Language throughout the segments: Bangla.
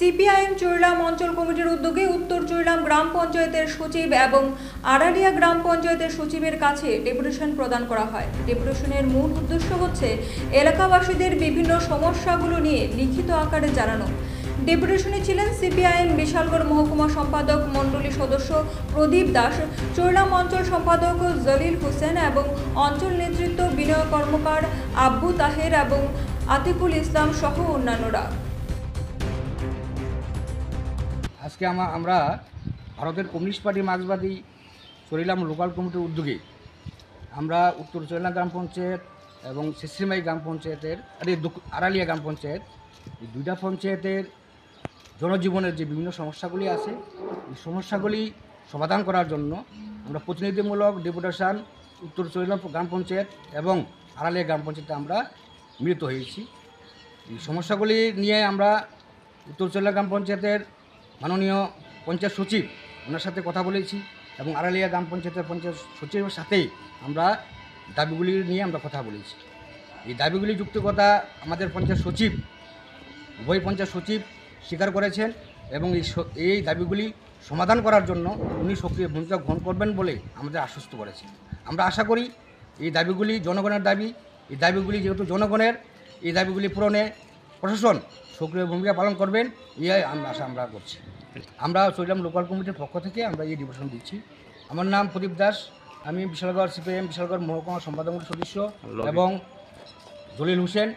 সিপিআইএম চৈলাম অঞ্চল কমিটির উদ্যোগে উত্তর চৈলাম গ্রাম পঞ্চায়েতের সচিব এবং আড়ালিয়া গ্রাম পঞ্চায়েতের সচিবের কাছে ডেপুটেশন প্রদান করা হয়। ডেপুটেশনের মূল উদ্দেশ্য হচ্ছে এলাকাবাসীদের বিভিন্ন সমস্যাগুলো নিয়ে লিখিত আকারে জানানো। ডেপুটেশনে ছিলেন সিপিআইএম বিশালগড় মহকুমা সম্পাদক মণ্ডলী সদস্য প্রদীপ দাস, চৈলাম অঞ্চল সম্পাদক জলিল হোসেন এবং অঞ্চল নেতৃত্ব বিনয় কর্মকার, আব্বু তাহের এবং আতিকুল ইসলাম সহ অন্যান্যরা। আজকে আমরা ভারতের কমিউনিস্ট পার্টি মার্ক্সবাদী চৈলাম লোকাল কমিটির উদ্যোগে আমরা উত্তর চৈলাম গ্রাম পঞ্চায়েত এবং শেষরিমাই গ্রাম পঞ্চায়েতের আড়ালিয়া গ্রাম পঞ্চায়েত, এই দুইটা পঞ্চায়েতের জনজীবনের যে বিভিন্ন সমস্যাগুলি আছে, এই সমস্যাগুলি সমাধান করার জন্য আমরা প্রতিনিধিমূলক ডেপুটেশন উত্তর চৈলাম গ্রাম পঞ্চায়েত এবং আড়ালিয়া গ্রাম পঞ্চায়েতে আমরা মিলিত হয়েছি। এই সমস্যাগুলি নিয়ে আমরা উত্তর চৈলাম গ্রাম পঞ্চায়েতের মাননীয় পঞ্চায়েত সচিব ওনার সাথে কথা বলেছি এবং আড়ালিয়া গ্রাম পঞ্চায়েতের পঞ্চায়েত সচিবের সাথেই আমরা দাবিগুলি নিয়ে আমরা কথা বলেছি। এই দাবিগুলি যুক্তিকতা আমাদের পঞ্চায়েত সচিব, উভয় পঞ্চায়েত সচিব স্বীকার করেছেন এবং এই দাবিগুলি সমাধান করার জন্য উনি সক্রিয় ভূমিকা গ্রহণ করবেন বলে আমাদের আশ্বস্ত করেছেন। আমরা আশা করি এই দাবিগুলি জনগণের দাবি, এই দাবিগুলি যেহেতু জনগণের, এই দাবিগুলি পূরণে প্রশাসন সক্রিয় ভূমিকা পালন করবেন, এই আশা আমরা করছি। আমরা চৈলাম লোকাল কমিটির পক্ষ থেকে আমরা এই ডেপুটেশন দিচ্ছি। আমার নাম প্রদীপ দাস, আমি বিশালগড় সিপিআইএম বিশালগড় মহকুমা সম্পাদক সদস্য এবং জলিল হোসেন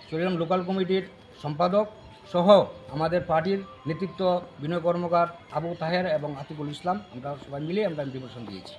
চৈলাম লোকাল কমিটির সম্পাদক সহ আমাদের পার্টির নেতৃত্ব বিনয় কর্মকার, আবু তাহের এবং আতিকুল ইসলাম, আমরা সবাই মিলে আমরা ডেপুটেশন দিয়েছি।